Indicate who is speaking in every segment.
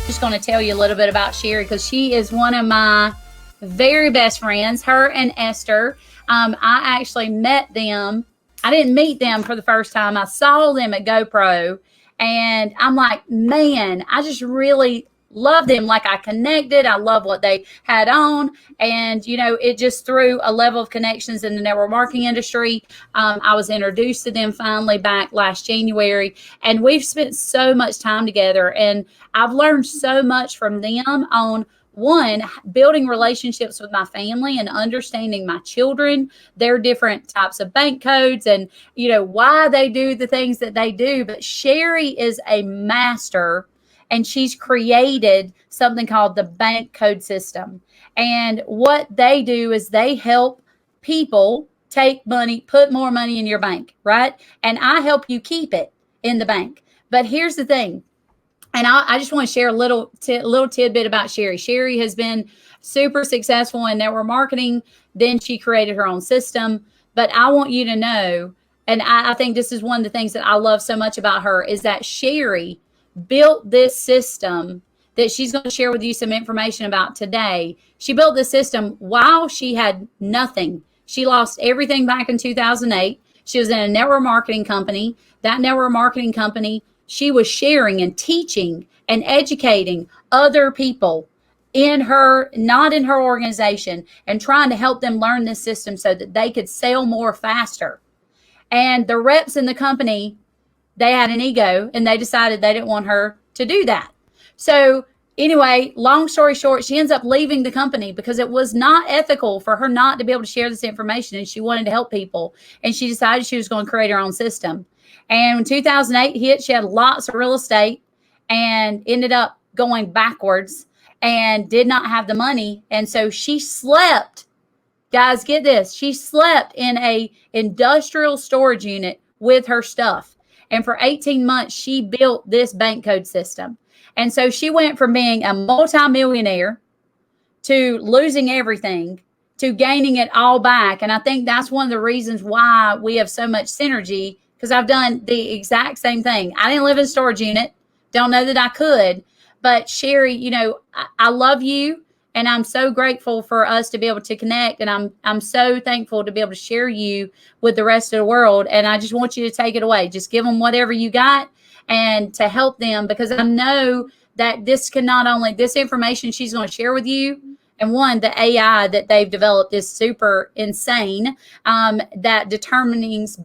Speaker 1: Just going to tell you a little bit about Cheri because she is one of my very best friends, her and Esther. I actually met them. I didn't meet them for the first time. I saw them at GoPro and I'm like, man, I just really love them. Like I connected. I love what they had on. And, you know, it just threw a level of connections in the network marketing industry. I was introduced to them finally back last January, and we've spent so much time together. And I've learned so much from them on one, building relationships with my family and understanding my children, their different types of bank codes and, you know, why they do the things that they do. But Cheri is a master, and she's created something called the bank code system. And what they do is they help people take money, put more money in your bank, right? And I help you keep it in the bank. But here's the thing. And I just want to share a little tidbit about Cheri. Cheri has been super successful in network marketing. Then she created her own system. But I want you to know, and I think this is one of the things that I love so much about her, is that Cheri built this system that she's going to share with you some information about today. She built this system while she had nothing. She lost everything back in 2008. She was in a network marketing company. That network marketing company, she was sharing and teaching and educating other people not in her organization, and trying to help them learn this system so that they could sell more faster. And the reps in the company, they had an ego and they decided they didn't want her to do that. So anyway, long story short, she ends up leaving the company because it was not ethical for her not to be able to share this information, and she wanted to help people. And she decided she was going to create her own system. And when 2008 hit, she had lots of real estate and ended up going backwards and did not have the money. And so she slept, guys, get this, she slept in a industrial storage unit with her stuff. And for 18 months, she built this bank code system. And so she went from being a multimillionaire to losing everything to gaining it all back. And I think that's one of the reasons why we have so much synergy, because I've done the exact same thing. I didn't live in a storage unit. Don't know that I could. But Cheri, you know, I love you. And I'm so grateful for us to be able to connect. And I'm so thankful to be able to share you with the rest of the world. And I just want you to take it away. Just give them whatever you got and to help them, because I know that this information she's going to share with you. And one, the AI that they've developed is super insane, that determines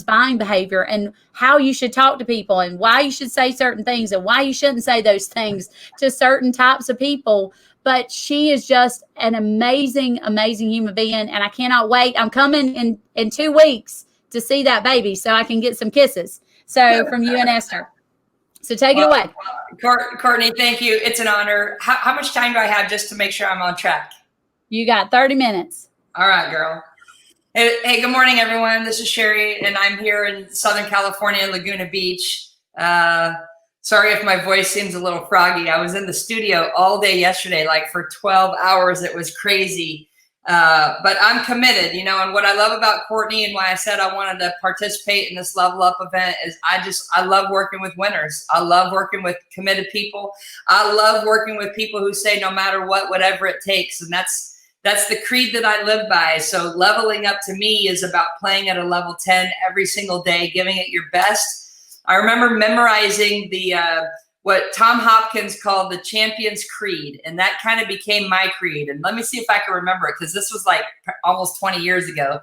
Speaker 1: buying behavior and how you should talk to people and why you should say certain things and why you shouldn't say those things to certain types of people. But she is just an amazing, amazing human being. And I cannot wait. I'm coming in 2 weeks to see that baby so I can get some kisses. So from you and Esther. So take it away.
Speaker 2: Courtney, thank you. It's an honor. How much time do I have just to make sure I'm on track?
Speaker 1: You got 30 minutes.
Speaker 2: All right, girl. Hey, good morning, everyone. This is Cheri, and I'm here in Southern California, Laguna Beach. Sorry if my voice seems a little froggy. I was in the studio all day yesterday, like for 12 hours. It was crazy. But I'm committed, you know, and what I love about Courtney and why I said I wanted to participate in this Level Up event is I love working with winners. I love working with committed people. I love working with people who say no matter what, whatever it takes. And that's the creed that I live by. So leveling up to me is about playing at a level 10 every single day, giving it your best. I remember memorizing the what Tom Hopkins called the Champion's Creed, and that kind of became my creed. And let me see if I can remember it, because this was like almost 20 years ago.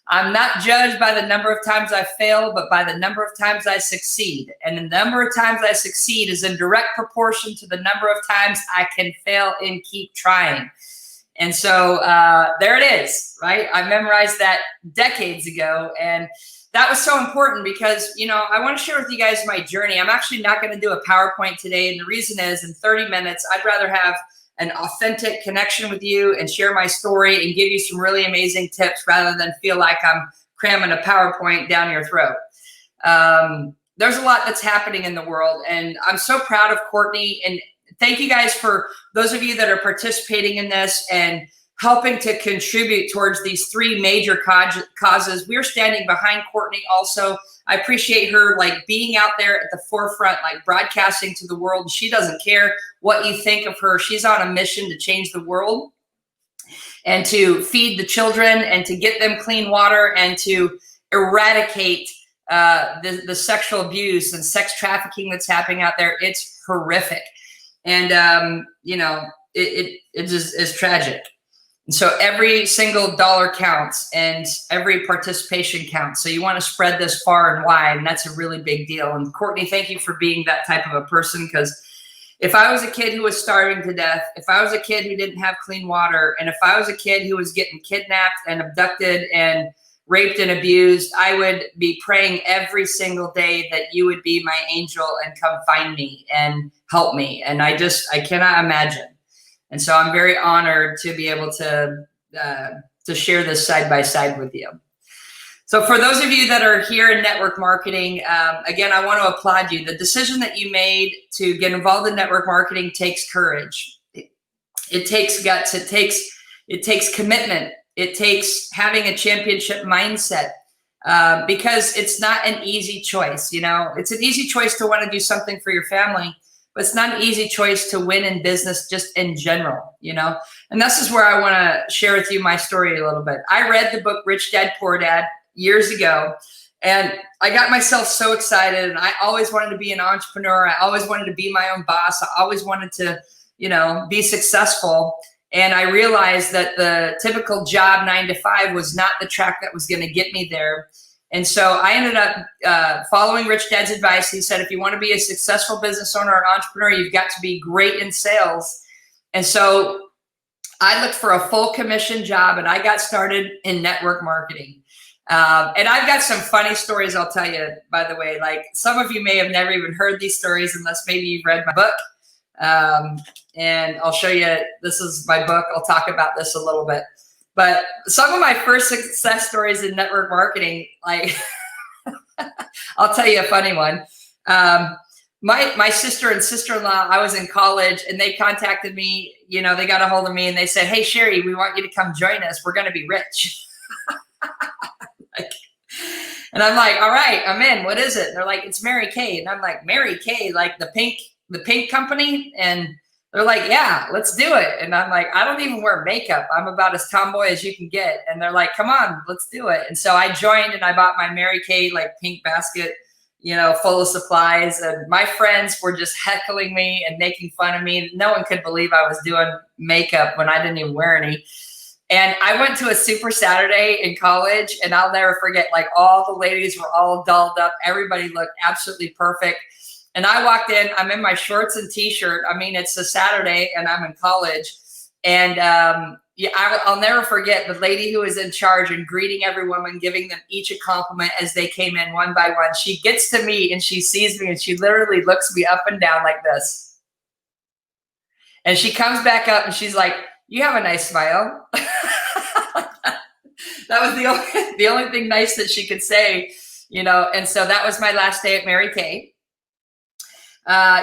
Speaker 2: I'm not judged by the number of times I fail, but by the number of times I succeed. And the number of times I succeed is in direct proportion to the number of times I can fail and keep trying. And so there it is, right? I memorized that decades ago. And that was so important because, you know, I want to share with you guys my journey. I'm actually not going to do a PowerPoint today. And the reason is in 30 minutes, I'd rather have an authentic connection with you and share my story and give you some really amazing tips rather than feel like I'm cramming a PowerPoint down your throat. There's a lot that's happening in the world, and I'm so proud of Courtney. And thank you guys for those of you that are participating in this and helping to contribute towards these three major causes. We're standing behind Courtney also. I appreciate her like being out there at the forefront, like broadcasting to the world. She doesn't care what you think of her. She's on a mission to change the world and to feed the children and to get them clean water and to eradicate the sexual abuse and sex trafficking that's happening out there. It's horrific. And, you know, it just is tragic. And so every single dollar counts and every participation counts. So you want to spread this far and wide, and that's a really big deal. And Courtney, thank you for being that type of a person, because if I was a kid who was starving to death, if I was a kid who didn't have clean water, and if I was a kid who was getting kidnapped and abducted and raped and abused, I would be praying every single day that you would be my angel and come find me and help me. And I cannot imagine. And so I'm very honored to be able to share this side by side with you. So for those of you that are here in network marketing, again, I want to applaud you. The decision that you made to get involved in network marketing takes courage. It takes guts. It takes commitment. It takes having a championship mindset, because it's not an easy choice. You know, it's an easy choice to want to do something for your family, but it's not an easy choice to win in business just in general, you know? And this is where I want to share with you my story a little bit. I read the book, Rich Dad, Poor Dad, years ago, and I got myself so excited, and I always wanted to be an entrepreneur. I always wanted to be my own boss. I always wanted to, you know, be successful. And I realized that the typical job 9 to 5 was not the track that was going to get me there. And so I ended up following Rich Dad's advice. He said, if you want to be a successful business owner or entrepreneur, you've got to be great in sales. And so I looked for a full commission job, and I got started in network marketing. And I've got some funny stories I'll tell you, by the way. Like, some of you may have never even heard these stories unless maybe you've read my book. And I'll show you, this is my book. I'll talk about this a little bit. But some of my first success stories in network marketing, like, I'll tell you a funny one. My sister and sister-in-law, I was in college, and they contacted me. You know, they got a hold of me, and they said, hey, Cheri, we want you to come join us. We're going to be rich. And I'm like, all right, I'm in. What is it? And they're like, it's Mary Kay. And I'm like, Mary Kay, like the pink company? And they're like, yeah, let's do it. And I'm like, I don't even wear makeup. I'm about as tomboy as you can get. And they're like, come on, let's do it. And so I joined, and I bought my Mary Kay, like, pink basket, you know, full of supplies. And my friends were just heckling me and making fun of me. No one could believe I was doing makeup when I didn't even wear any. And I went to a Super Saturday in college, and I'll never forget, like, all the ladies were all dolled up. Everybody looked absolutely perfect. And I walked in, I'm in my shorts and t-shirt. I mean, it's a Saturday, and I'm in college. And yeah, I'll never forget the lady who was in charge and greeting every woman, giving them each a compliment as they came in one by one. She gets to me, and she sees me, and she literally looks me up and down like this. And she comes back up, and she's like, you have a nice smile. That was the only thing nice that she could say, you know. And so that was my last day at Mary Kay.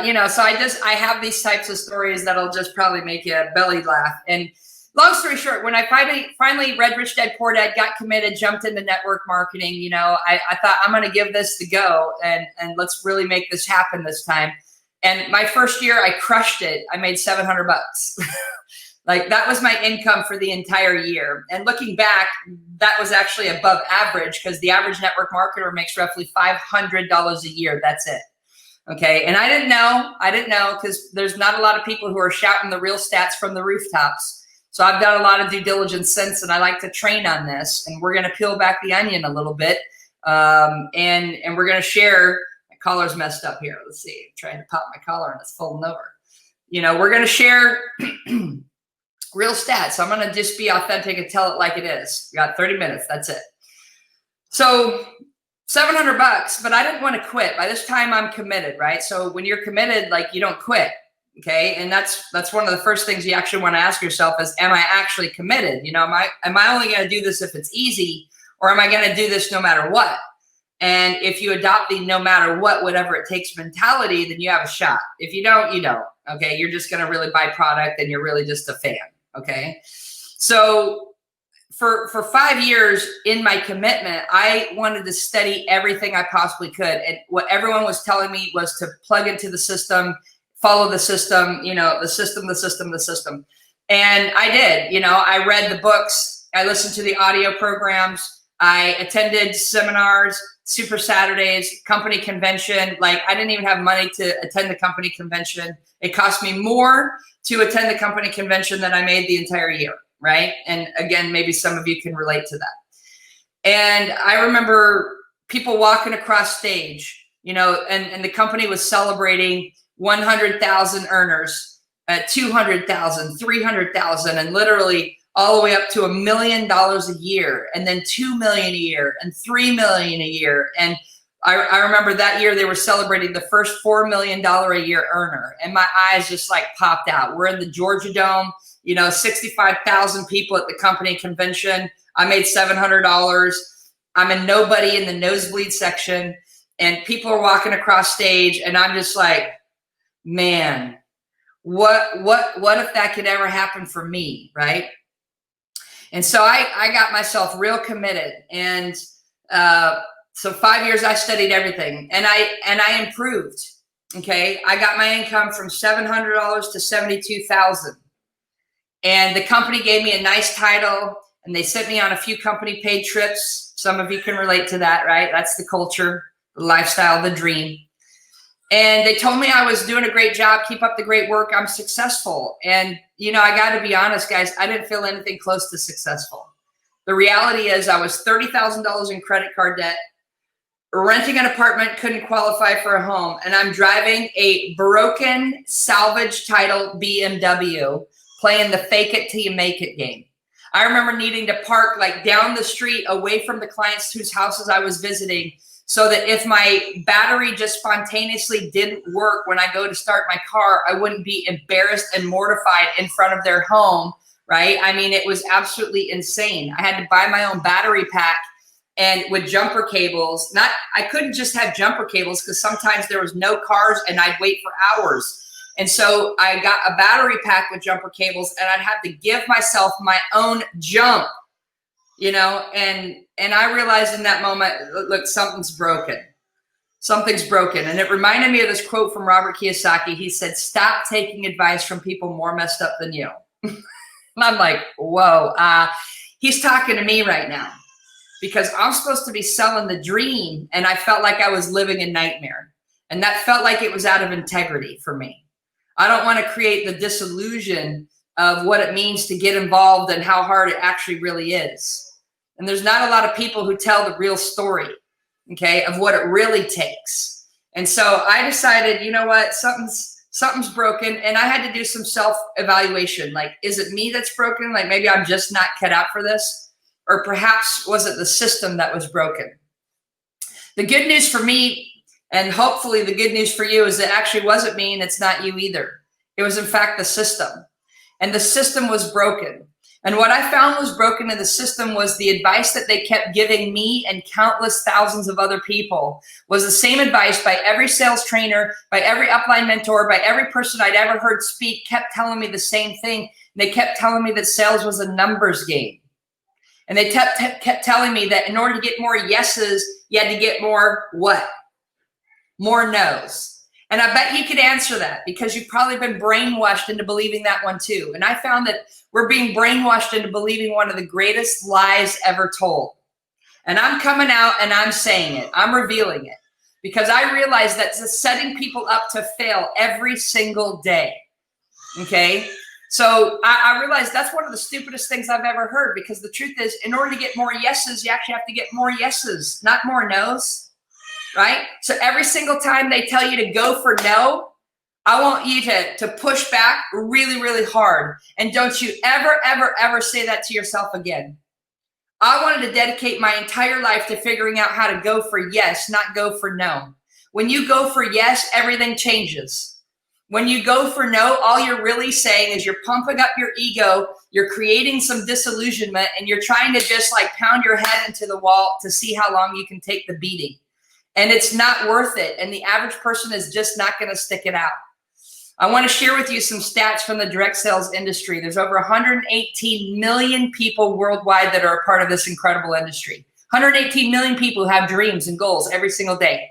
Speaker 2: You know, so I have these types of stories that'll just probably make you belly laugh. And long story short, when I finally read Rich Dad, Poor Dad, got committed, jumped into network marketing, you know, I thought, I'm going to give this the go, and let's really make this happen this time. And my first year, I crushed it. I made $700. Like, that was my income for the entire year. And looking back, that was actually above average, because the average network marketer makes roughly $500 a year. That's it. Okay. And I didn't know, because there's not a lot of people who are shouting the real stats from the rooftops. So I've done a lot of due diligence since, and I like to train on this, and we're going to peel back the onion a little bit. And we're going to share. My collar's messed up here. Let's see. I'm trying to pop my collar, and it's folding over. You know, we're going to share real stats. I'm going to just be authentic and tell it like it is. We got 30 minutes. That's it. So $700, but I didn't want to quit. By this time, I'm committed, right? So when you're committed, like, you don't quit. Okay. And that's one of the first things you actually want to ask yourself is, am I actually committed? You know, am I only going to do this if it's easy, or am I going to do this no matter what? And if you adopt the no matter what, whatever it takes mentality, then you have a shot. If you don't, you don't. Okay. You're just going to really buy product, and you're really just a fan. Okay. So for 5 years in my commitment, I wanted to study everything I possibly could. And what everyone was telling me was to plug into the system, follow the system, the system. And I did. I read the books, I listened to the audio programs, I attended seminars, Super Saturdays, company convention. Like, I didn't even have money to attend the company convention. It cost me more to attend the company convention than I made the entire year, right? And again, maybe some of you can relate to that. And I remember people walking across stage, and the company was celebrating 100,000 earners, 200,000, 300,000, and literally all the way up to $1 million a year, and then 2 million a year, and 3 million a year. And I remember that year they were celebrating the first $4 million a year earner, and my eyes just like popped out. We're in the Georgia Dome, 65,000 people at the company convention. I made $700. I'm a nobody in the nosebleed section, and people are walking across stage, and I'm just like, man, what if that could ever happen for me, right? And so I got myself real committed. And so 5 years I studied everything, and I improved. Okay. I got my income from $700 to $72,000. And the company gave me a nice title, and they sent me on a few company paid trips. Some of you can relate to that, right? That's the culture, the lifestyle, the dream. And they told me I was doing a great job, keep up the great work, I'm successful. And, I got to be honest, guys, I didn't feel anything close to successful. The reality is I was $30,000 in credit card debt, renting an apartment, couldn't qualify for a home, and I'm driving a broken salvage title BMW, playing the fake it till you make it game. I remember needing to park like down the street away from the clients whose houses I was visiting, so that if my battery just spontaneously didn't work when I go to start my car, I wouldn't be embarrassed and mortified in front of their home, right? I mean, it was absolutely insane. I had to buy my own battery pack, and with jumper cables. I couldn't just have jumper cables because sometimes there was no cars and I'd wait for hours. And so I got a battery pack with jumper cables, and I'd have to give myself my own jump, and I realized in that moment, look, something's broken. Something's broken. And it reminded me of this quote from Robert Kiyosaki. He said, stop taking advice from people more messed up than you. And I'm like, whoa, he's talking to me right now, because I'm supposed to be selling the dream, and I felt like I was living a nightmare. And that felt like it was out of integrity for me. I don't want to create the disillusion of what it means to get involved and how hard it actually really is. And there's not a lot of people who tell the real story, okay, of what it really takes. And so I decided, you know what, something's broken, and I had to do some self-evaluation. Like, is it me that's broken? Like, maybe I'm just not cut out for this, or perhaps was it the system that was broken? The good news for me, and hopefully the good news for you, is it actually wasn't me, and it's not you either. It was in fact the system, and the system was broken. And what I found was broken in the system was the advice that they kept giving me and countless thousands of other people was the same advice by every sales trainer, by every upline mentor, by every person I'd ever heard speak, kept telling me the same thing. And they kept telling me that sales was a numbers game. And they kept telling me that in order to get more yeses, you had to get more what? More no's. And I bet you could answer that, because you've probably been brainwashed into believing that one too. And I found that we're being brainwashed into believing one of the greatest lies ever told. And I'm coming out and I'm saying it. I'm revealing it, because I realize that's setting people up to fail every single day. Okay. So I realized that's one of the stupidest things I've ever heard, because the truth is, in order to get more yeses, you actually have to get more yeses, not more nos. Right? So every single time they tell you to go for no, I want you to push back really, really hard. And don't you ever, ever, ever say that to yourself again. I wanted to dedicate my entire life to figuring out how to go for yes, not go for no. When you go for yes, everything changes. When you go for no, all you're really saying is you're pumping up your ego, you're creating some disillusionment, and you're trying to just like pound your head into the wall to see how long you can take the beating. And it's not worth it. And the average person is just not going to stick it out. I want to share with you some stats from the direct sales industry. There's over 118 million people worldwide that are a part of this incredible industry. 118 million people who have dreams and goals every single day.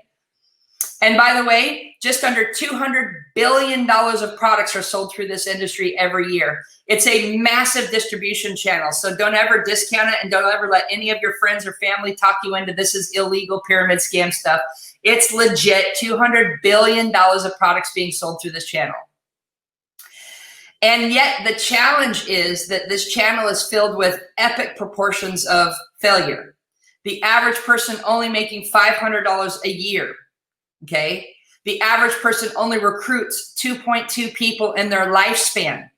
Speaker 2: And by the way, just under $200 billion of products are sold through this industry every year. It's a massive distribution channel. So don't ever discount it, and don't ever let any of your friends or family talk you into this is illegal pyramid scam stuff. It's legit $200 billion of products being sold through this channel. And yet the challenge is that this channel is filled with epic proportions of failure. The average person only making $500 a year. Okay. The average person only recruits 2.2 people in their lifespan,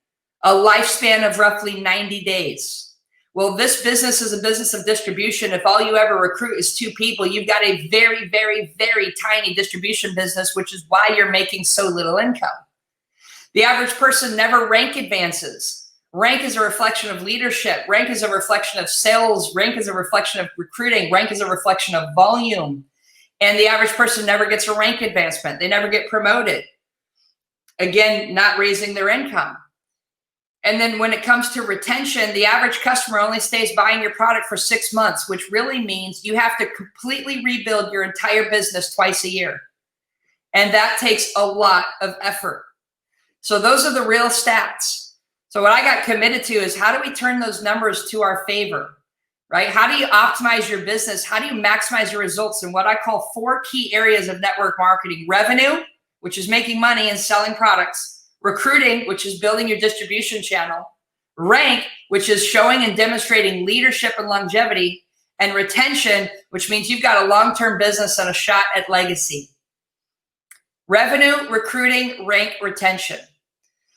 Speaker 2: a lifespan of roughly 90 days. Well, this business is a business of distribution. If all you ever recruit is 2 people, you've got a very, very, very tiny distribution business, which is why you're making so little income. The average person never rank advances. Rank is a reflection of leadership. Rank is a reflection of sales. Rank is a reflection of recruiting. Rank is a reflection of volume. And the average person never gets a rank advancement. They never get promoted. Again, not raising their income. And then when it comes to retention, the average customer only stays buying your product for 6 months, which really means you have to completely rebuild your entire business twice a year. And that takes a lot of effort. So those are the real stats. So what I got committed to is, how do we turn those numbers to our favor? Right? How do you optimize your business? How do you maximize your results in what I call 4 key areas of network marketing? Revenue, which is making money and selling products. Recruiting, which is building your distribution channel. Rank, which is showing and demonstrating leadership and longevity. And retention, which means you've got a long-term business and a shot at legacy. Revenue, recruiting, rank, retention.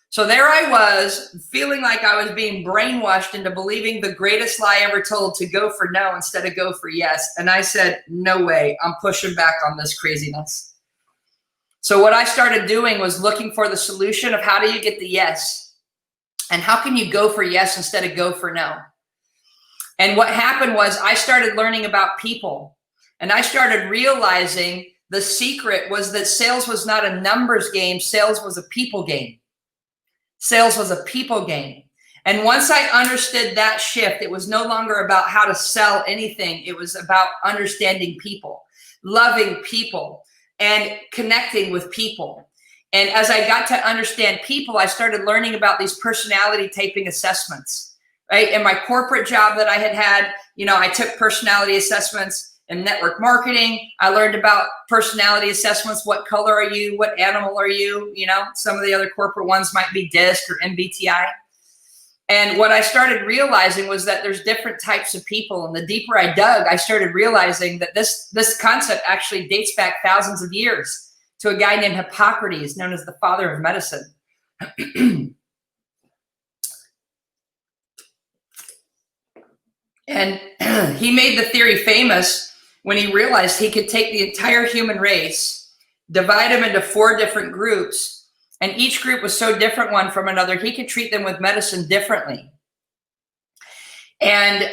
Speaker 2: So there I was, feeling like I was being brainwashed into believing the greatest lie ever told, to go for no instead of go for yes. And I said, no way, I'm pushing back on this craziness. So what I started doing was looking for the solution of, how do you get the yes? And how can you go for yes instead of go for no? And what happened was, I started learning about people, and I started realizing the secret was that sales was not a numbers game. Sales was a people game. Sales was a people game. And once I understood that shift, it was no longer about how to sell anything. It was about understanding people, loving people, and connecting with people. And as I got to understand people, I started learning about these personality typing assessments, right? In my corporate job that I had, I took personality assessments. In network marketing, I learned about personality assessments. What color are you? What animal are you? Some of the other corporate ones might be DISC or MBTI. And what I started realizing was that there's different types of people. And the deeper I dug, I started realizing that this concept actually dates back thousands of years to a guy named Hippocrates, known as the father of medicine. And he made the theory famous when he realized he could take the entire human race, divide them into 4 different groups, and each group was so different one from another, he could treat them with medicine differently. And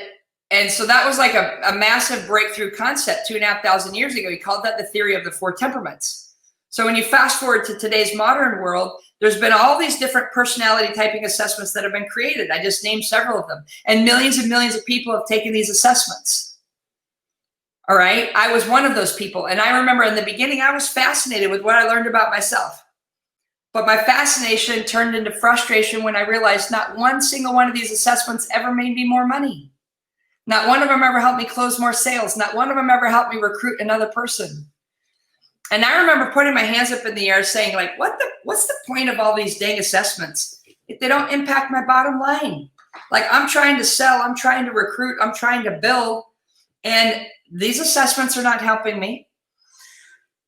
Speaker 2: so that was like a massive breakthrough concept 2,500 years ago. He called that the theory of the 4 temperaments. So when you fast forward to today's modern world, there's been all these different personality typing assessments that have been created. I just named several of them. And millions of people have taken these assessments. All right. I was one of those people. And I remember in the beginning, I was fascinated with what I learned about myself. But my fascination turned into frustration when I realized not one single one of these assessments ever made me more money. Not one of them ever helped me close more sales. Not one of them ever helped me recruit another person. And I remember putting my hands up in the air saying, like, what's the point of all these dang assessments if they don't impact my bottom line? Like, I'm trying to sell, I'm trying to recruit, I'm trying to build, and these assessments are not helping me.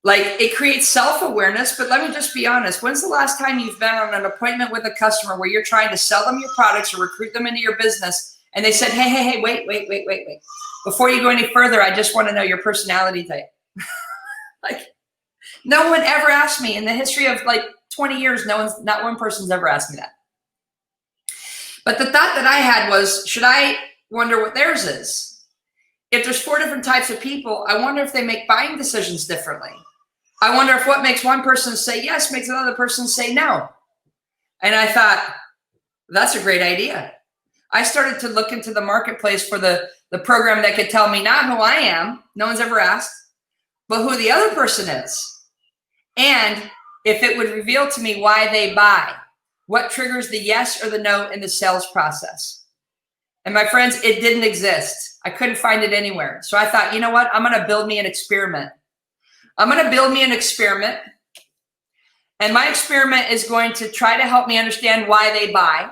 Speaker 2: Like, it creates self-awareness, but let me just be honest. When's the last time you've been on an appointment with a customer where you're trying to sell them your products or recruit them into your business, and they said, hey, wait. Before you go any further, I just want to know your personality type. Like, no one ever asked me in the history of like 20 years. Not one person's ever asked me that. But the thought that I had was, should I wonder what theirs is? If there's 4 different types of people, I wonder if they make buying decisions differently. I wonder if what makes one person say yes makes another person say no. And I thought, that's a great idea. I started to look into the marketplace for the program that could tell me not who I am, no one's ever asked, but who the other person is. And if it would reveal to me why they buy, what triggers the yes or the no in the sales process. And my friends, it didn't exist. I couldn't find it anywhere. So I thought, you know what? I'm going to build me an experiment. I'm going to build me an experiment. And my experiment is going to try to help me understand why they buy.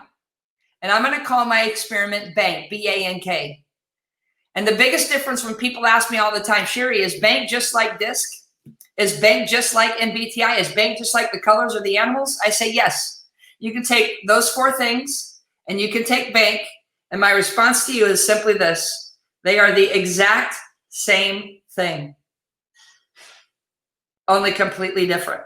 Speaker 2: And I'm going to call my experiment BANK, B-A-N-K. And the biggest difference when people ask me all the time, Cheri, is BANK just like DISC? Is BANK just like MBTI? Is BANK just like the colors or the animals? I say yes. You can take those 4 things and you can take BANK. And my response to you is simply this. They are the exact same thing, only completely different.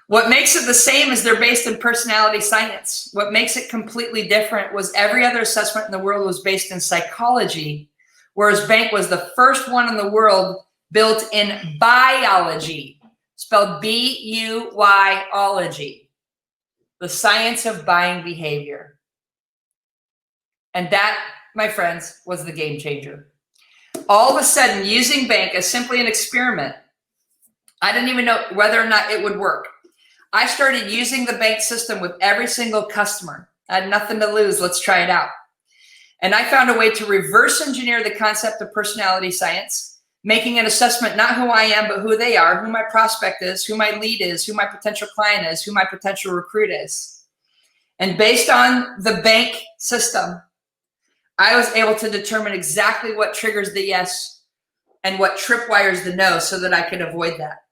Speaker 2: What makes it the same is they're based in personality science. What makes it completely different was every other assessment in the world was based in psychology, whereas BANK was the first one in the world built in biology, spelled B-U-Y-ology, the science of buying behavior. And that, my friends, was the game changer. All of a sudden, using BANK as simply an experiment, I didn't even know whether or not it would work. I started using the BANK system with every single customer. I had nothing to lose. Let's try it out. And I found a way to reverse engineer the concept of personality science, making an assessment, not who I am, but who they are, who my prospect is, who my lead is, who my potential client is, who my potential recruit is. And based on the BANK system, I was able to determine exactly what triggers the yes and what tripwires the no so that I could avoid that.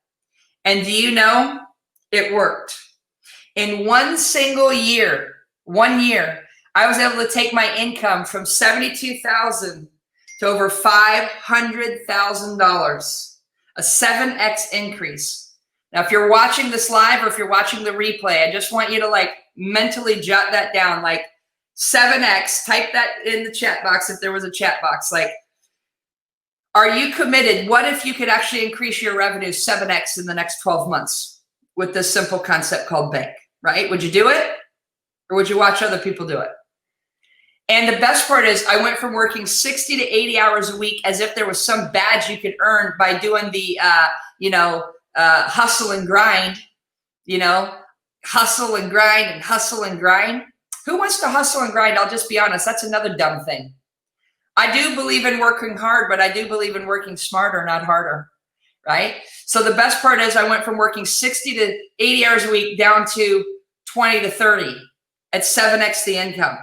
Speaker 2: And do you know, it worked. In one single year, 1 year, I was able to take my income from $72,000 to over $500,000, a 7x increase. Now, if you're watching this live or if you're watching the replay, I just want you to like mentally jot that down, like 7x, type that in the chat box if there was a chat box. Like, are you committed? What if you could actually increase your revenue 7x in the next 12 months with this simple concept called BANK, right? Would you do it? Or would you watch other people do it? And the best part is I went from working 60 to 80 hours a week as if there was some badge you could earn by doing the, hustle and grind, hustle and grind and hustle and grind. Who wants to hustle and grind? I'll just be honest. That's another dumb thing. I do believe in working hard, but I do believe in working smarter, not harder, right? So the best part is I went from working 60 to 80 hours a week down to 20 to 30 at 7x the income.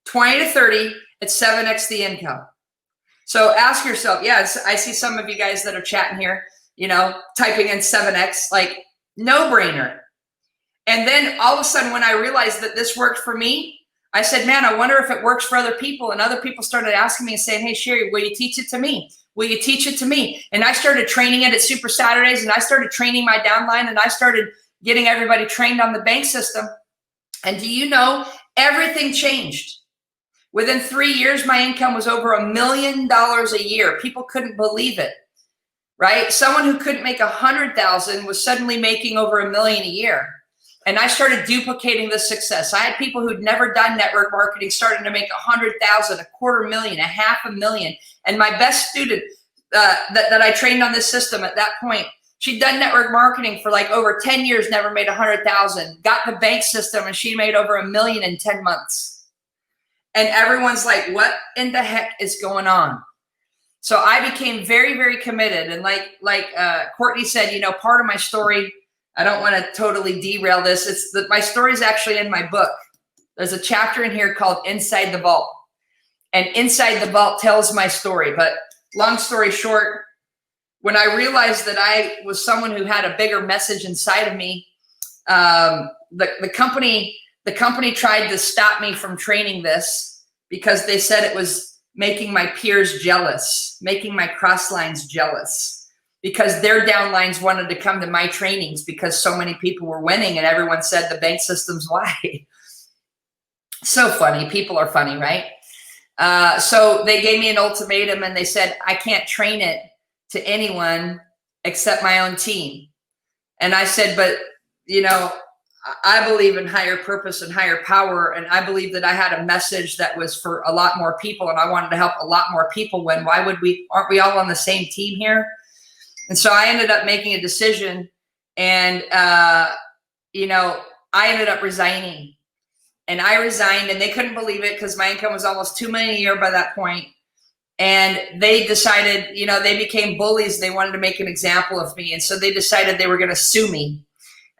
Speaker 2: 20 to 30 at 7x the income. So ask yourself, yes, I see some of you guys that are chatting here, typing in 7x, like no brainer. And then all of a sudden, when I realized that this worked for me, I said, man, I wonder if it works for other people. And other people started asking me and saying, hey, Cheri, will you teach it to me? Will you teach it to me? And I started training it at Super Saturdays, and I started training my downline, and I started getting everybody trained on the BANK system. And do you know, everything changed. Within 3 years, my income was over $1 million a year. People couldn't believe it, right? Someone who couldn't make 100,000 was suddenly making over $1 million a year. And I started duplicating this success. I had people who'd never done network marketing starting to make 100,000, $250,000, $500,000. And my best student that I trained on this system at that point, she'd done network marketing for like over 10 years, never made 100,000, got the BANK system, and she made over $1 million in 10 months. And everyone's like, what in the heck is going on? So I became very, very committed. And like Courtney said, part of my story, I don't want to totally derail this. It's that my story is actually in my book. There's a chapter in here called Inside the Vault. And Inside the Vault tells my story. But long story short, when I realized that I was someone who had a bigger message inside of me, the company tried to stop me from training this because they said it was making my peers jealous, making my cross lines jealous, because their downlines wanted to come to my trainings because so many people were winning and everyone said the BANK system's why. So funny. People are funny, right? So they gave me an ultimatum and they said, I can't train it to anyone except my own team. And I said, but I believe in higher purpose and higher power. And I believe that I had a message that was for a lot more people, and I wanted to help a lot more people. When, aren't we all on the same team here? And so I ended up making a decision, and, you know, I ended up resigning, and I resigned, and they couldn't believe it because my income was almost $2 million a year by that point. And they decided, you know, they became bullies. They wanted to make an example of me. And so they decided they were going to sue me.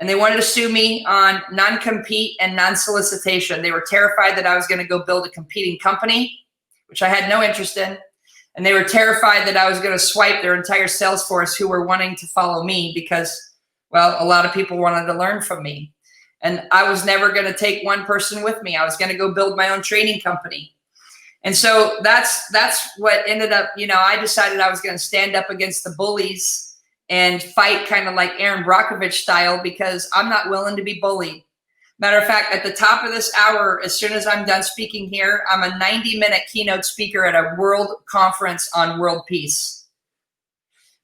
Speaker 2: And they wanted to sue me on non-compete and non-solicitation. They were terrified that I was going to go build a competing company, which I had no interest in. And they were terrified that I was going to swipe their entire sales force who were wanting to follow me because, well, a lot of people wanted to learn from me. And I was never going to take one person with me. I was going to go build my own training company. And so that's what ended up, you know, I decided I was going to stand up against the bullies and fight kind of like Aaron Brockovich style, because I'm not willing to be bullied. Matter of fact, at the top of this hour, as soon as I'm done speaking here, I'm a 90-minute keynote speaker at a world conference on world peace.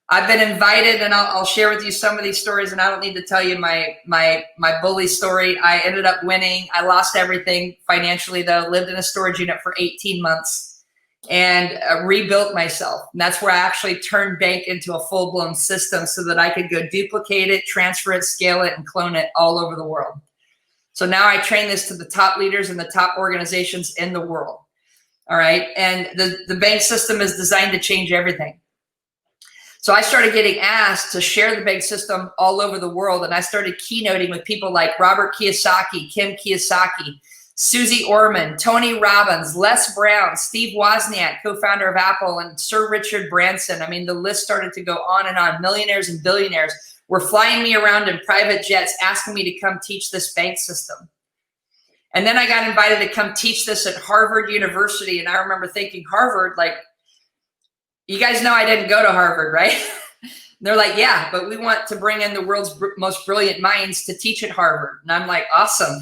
Speaker 2: I've been invited, and I'll share with you some of these stories, and I don't need to tell you my bully story. I ended up winning. I lost everything financially, though. Lived in a storage unit for 18 months. And rebuilt myself. And that's where I actually turned bank into a full-blown system so that I could go duplicate it, transfer it, scale it, and clone it all over the world. So now I train this to the top leaders and the top organizations in the world. All right. And the bank system is designed to change everything. So I started getting asked to share the bank system all over the world. And I started keynoting with people like Robert Kiyosaki, Kim Kiyosaki, Susie Orman, Tony Robbins, Les Brown, Steve Wozniak, co-founder of Apple, and Sir Richard Branson. I mean, the list started to go on and on. Millionaires and billionaires were flying me around in private jets, asking me to come teach this bank system. And then I got invited to come teach this at Harvard University. And I remember thinking, Harvard, like, you guys know I didn't go to Harvard, right? They're like, yeah, but we want to bring in the world's most brilliant minds to teach at Harvard. And I'm like, awesome.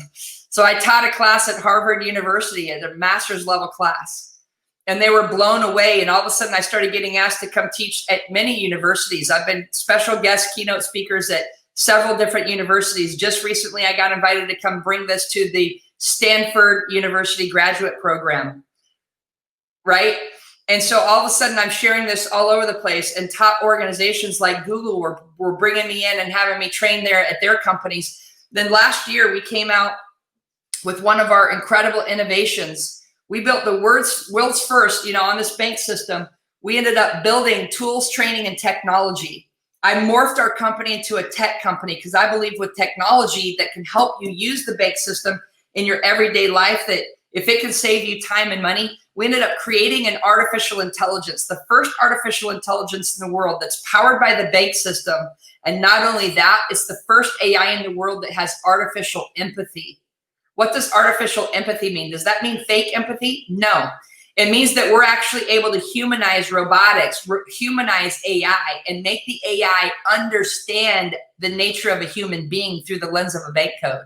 Speaker 2: So I taught a class at Harvard University at a master's level class, and they were blown away. And all of a sudden I started getting asked to come teach at many universities. I've been special guest keynote speakers at several different universities. Just recently, I got invited to come bring this to the Stanford University graduate program, right? And so all of a sudden I'm sharing this all over the place, and top organizations like Google were bringing me in and having me train there at their companies. Then last year we came out with one of our incredible innovations. We built the world's first, you know, on this bank system, we ended up building tools, training, and technology. I morphed our company into a tech company because I believe with technology that can help you use the bank system in your everyday life, that if it can save you time and money, we ended up creating an artificial intelligence, the first artificial intelligence in the world that's powered by the bank system. And not only that, it's the first AI in the world that has artificial empathy. What does artificial empathy mean? Does that mean fake empathy? No. It means that we're actually able to humanize robotics, humanize AI, and make the AI understand the nature of a human being through the lens of a bank code.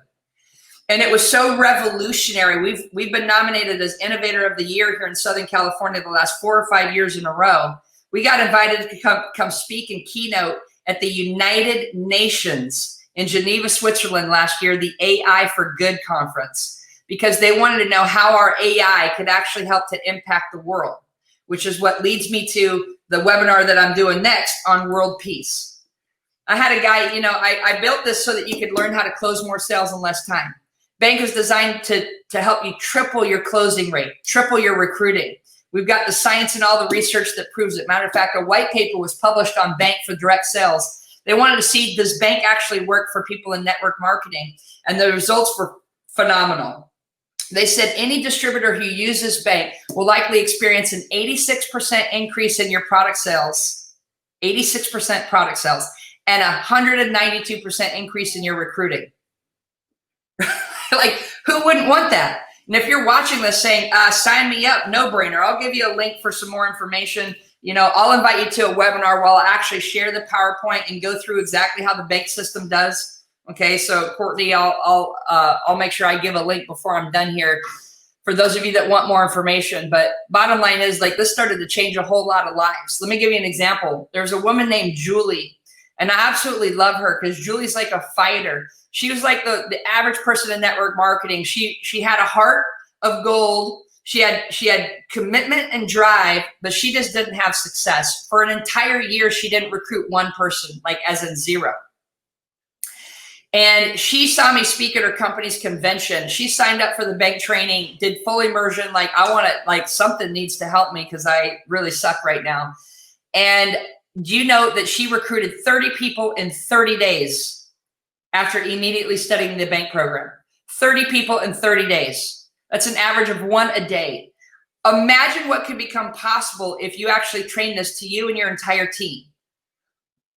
Speaker 2: And it was so revolutionary. We've been nominated as Innovator of the Year here in Southern California the last 4 or 5 years in a row. We got invited to come speak and keynote at the United Nations in Geneva, Switzerland last year, the AI for Good conference, because they wanted to know how our AI could actually help to impact the world, which is what leads me to the webinar that I'm doing next on world peace. I had a guy, you know, I built this so that you could learn how to close more sales in less time. Bank is designed to help you triple your closing rate, triple your recruiting. We've got the science and all the research that proves it. Matter of fact, a white paper was published on bank for direct sales. They wanted to see, does bank actually work for people in network marketing? And the results were phenomenal. They said any distributor who uses bank will likely experience an 86% increase in your product sales, 86% product sales, and 192% increase in your recruiting. Like, who wouldn't want that? And if you're watching this saying, sign me up, no brainer, I'll give you a link for some more information. You know, I'll invite you to a webinar where I'll actually share the PowerPoint and go through exactly how the bank system does. Okay, so Courtney, I'll make sure I give a link before I'm done here for those of you that want more information. But bottom line is, like, this started to change a whole lot of lives. Let me give you an example. There's a woman named Julie. And I absolutely love her because Julie's like a fighter. She was like the average person in network marketing. She had a heart of gold. She had commitment and drive, but she just didn't have success. For an entire year, she didn't recruit one person, like as in zero. And she saw me speak at her company's convention. She signed up for the bank training, did full immersion. Like, I want to, like, something needs to help me because I really suck right now. And do you know that she recruited 30 people in 30 days after immediately studying the bank program? 30 people in 30 days. That's an average of 1 a day. Imagine what could become possible if you actually train this to you and your entire team.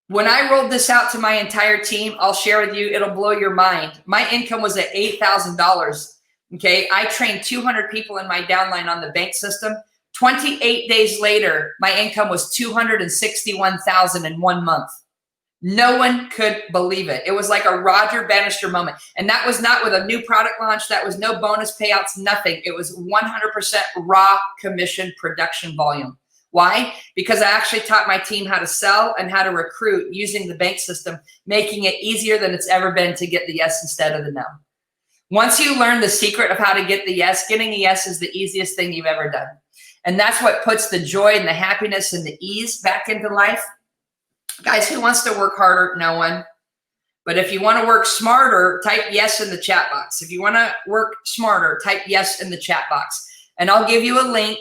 Speaker 2: When I rolled this out to my entire team, I'll share with you, it'll blow your mind. My income was at $8,000. Okay. I trained 200 people in my downline on the bank system. 28 days later, my income was $261,000 in 1 month. No one could believe it. It was like a Roger Bannister moment. And that was not with a new product launch. That was no bonus payouts, nothing. It was 100% raw commission production volume. Why? Because I actually taught my team how to sell and how to recruit using the bank system, making it easier than it's ever been to get the yes instead of the no. Once you learn the secret of how to get the yes, getting a yes is the easiest thing you've ever done. And that's what puts the joy and the happiness and the ease back into life. Guys, who wants to work harder? No one. But if you want to work smarter, type yes in the chat box. If you want to work smarter, type yes in the chat box. And I'll give you a link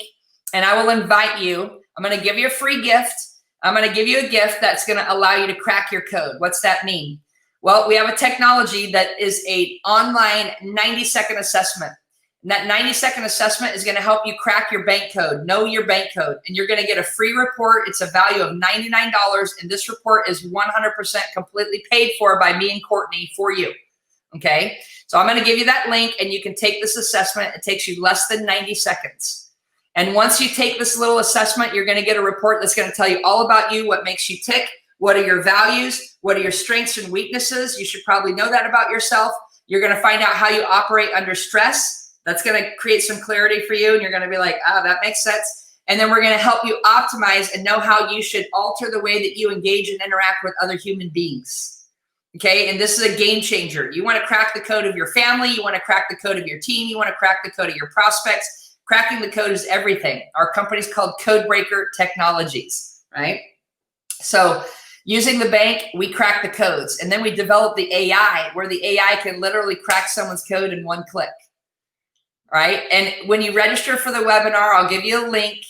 Speaker 2: and I will invite you. I'm going to give you a free gift. I'm going to give you a gift that's going to allow you to crack your code. What's that mean? Well, we have a technology that is an online 90-second assessment. And that 90-second assessment is going to help you crack your bank code, know your bank code, and you're going to get a free report. It's a value of $99, and this report is 100% completely paid for by me and Courtney for you. Okay? So I'm going to give you that link, and you can take this assessment. It takes you less than 90 seconds. And once you take this little assessment, you're going to get a report that's going to tell you all about you, what makes you tick, what are your values, what are your strengths and weaknesses. You should probably know that about yourself. You're going to find out how you operate under stress. That's going to create some clarity for you. And you're going to be like, oh, that makes sense. And then we're going to help you optimize and know how you should alter the way that you engage and interact with other human beings. Okay. And this is a game changer. You want to crack the code of your family. You want to crack the code of your team. You want to crack the code of your prospects. Cracking the code is everything. Our company's called Codebreaker Technologies, right? So using the bank, we crack the codes. And then we develop the AI where the AI can literally crack someone's code in 1 click. Right? And when you register for the webinar, I'll give you a link.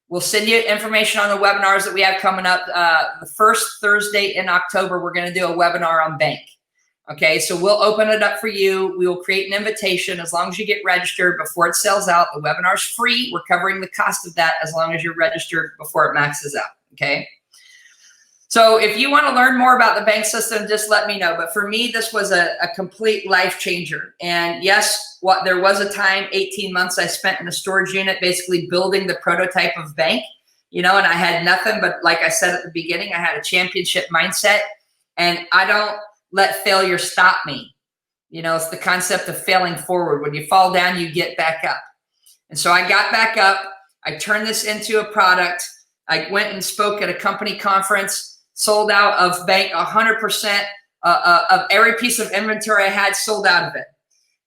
Speaker 2: We'll send you information on the webinars that we have coming up. The first Thursday in October, we're going to do a webinar on bank. Okay, so we'll open it up for you. We will create an invitation as long as you get registered before it sells out. The webinar's free. We're covering the cost of that as long as you're registered before it maxes out. Okay. So if you want to learn more about the bank system, just let me know. But for me, this was a complete life changer. And yes, there was a time, 18 months, I spent in a storage unit basically building the prototype of bank, and I had nothing but, like I said at the beginning, I had a championship mindset, and I don't let failure stop me. It's the concept of failing forward. When you fall down, you get back up. And so I got back up. I turned this into a product. I went and spoke at a company conference, sold out of bank 100% of every piece of inventory I had, sold out of it.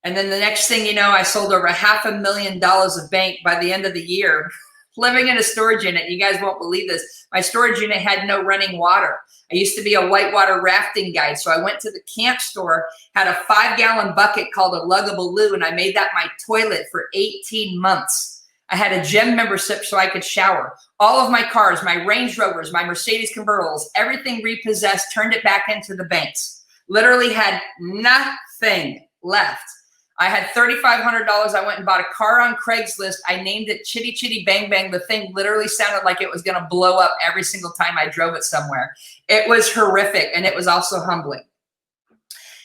Speaker 2: And then the next thing you know, I sold over $500,000 of bank by the end of the year, living in a storage unit. You guys won't believe this. My storage unit had no running water. I used to be a whitewater rafting guide. So I went to the camp store, had a 5-gallon bucket called a luggable loo, and I made that my toilet for 18 months. I had a gym membership so I could shower. All of my cars, my Range Rovers, my Mercedes convertibles, everything repossessed, turned it back into the banks. Literally had nothing left. I had $3,500. I went and bought a car on Craigslist. I named it Chitty Chitty Bang Bang. The thing literally sounded like it was going to blow up every single time I drove it somewhere. It was horrific, and it was also humbling.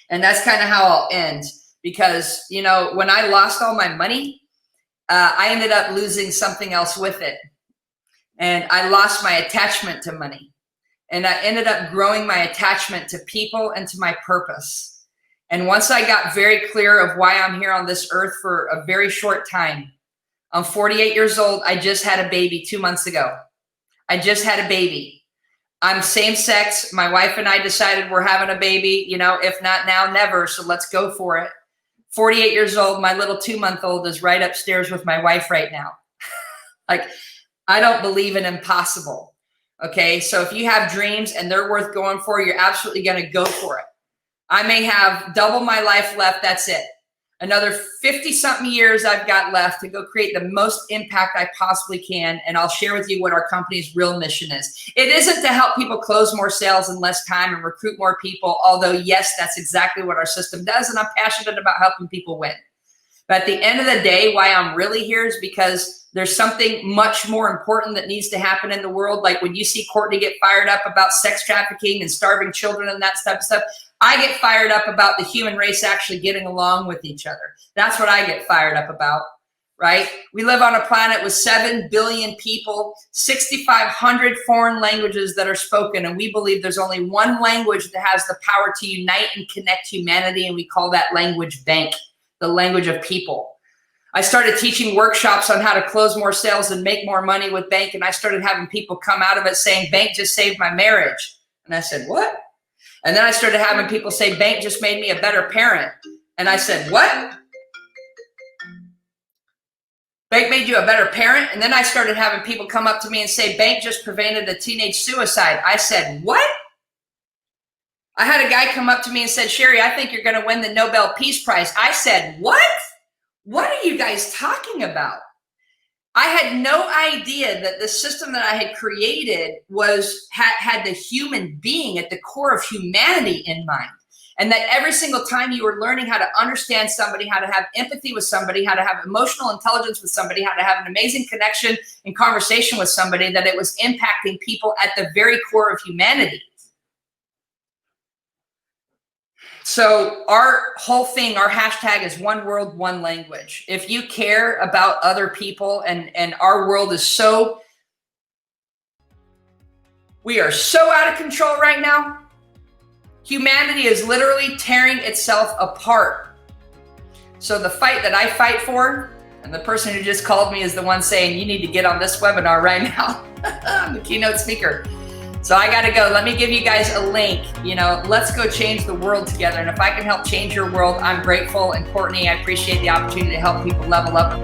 Speaker 2: And that's kind of how I'll end, because, when I lost all my money, I ended up losing something else with it. And I lost my attachment to money. And I ended up growing my attachment to people and to my purpose. And once I got very clear of why I'm here on this earth for a very short time, I'm 48 years old. I just had a baby 2 months ago. I just had a baby. I'm same sex. My wife and I decided we're having a baby, you know, if not now, never. So let's go for it. 48 years old. My little 2-month-old is right upstairs with my wife right now. Like, I don't believe in impossible. Okay. So if you have dreams and they're worth going for, you're absolutely going to go for it. I may have double my life left. That's it. Another 50 something years I've got left to go create the most impact I possibly can. And I'll share with you what our company's real mission is. It isn't to help people close more sales in less time and recruit more people. Although, yes, that's exactly what our system does. And I'm passionate about helping people win. But at the end of the day, why I'm really here is because there's something much more important that needs to happen in the world. Like when you see Courtney get fired up about sex trafficking and starving children and that type of stuff, I get fired up about the human race actually getting along with each other. That's what I get fired up about, right? We live on a planet with 7 billion people, 6,500 foreign languages that are spoken, and we believe there's only one language that has the power to unite and connect humanity, and we call that language bank, the language of people. I started teaching workshops on how to close more sales and make more money with bank, and I started having people come out of it saying, bank just saved my marriage. And I said, what? And then I started having people say, bank just made me a better parent. And I said, what? Bank made you a better parent? And then I started having people come up to me and say, bank just prevented a teenage suicide. I said, what? I had a guy come up to me and said, Cheri, I think you're going to win the Nobel Peace Prize. I said, what? What are you guys talking about? I had no idea that the system that I had created had the human being at the core of humanity in mind. And that every single time you were learning how to understand somebody, how to have empathy with somebody, how to have emotional intelligence with somebody, how to have an amazing connection and conversation with somebody, that it was impacting people at the very core of humanity. So our whole thing, our hashtag is one world, one language. If you care about other people, and our world is so, we are so out of control right now. Humanity is literally tearing itself apart. So the fight that I fight for, and the person who just called me is the one saying, you need to get on this webinar right now. I'm the keynote speaker. So I got to go. Let me give you guys a link. You know, let's go change the world together. And if I can help change your world, I'm grateful. And Courtney, I appreciate the opportunity to help people level up.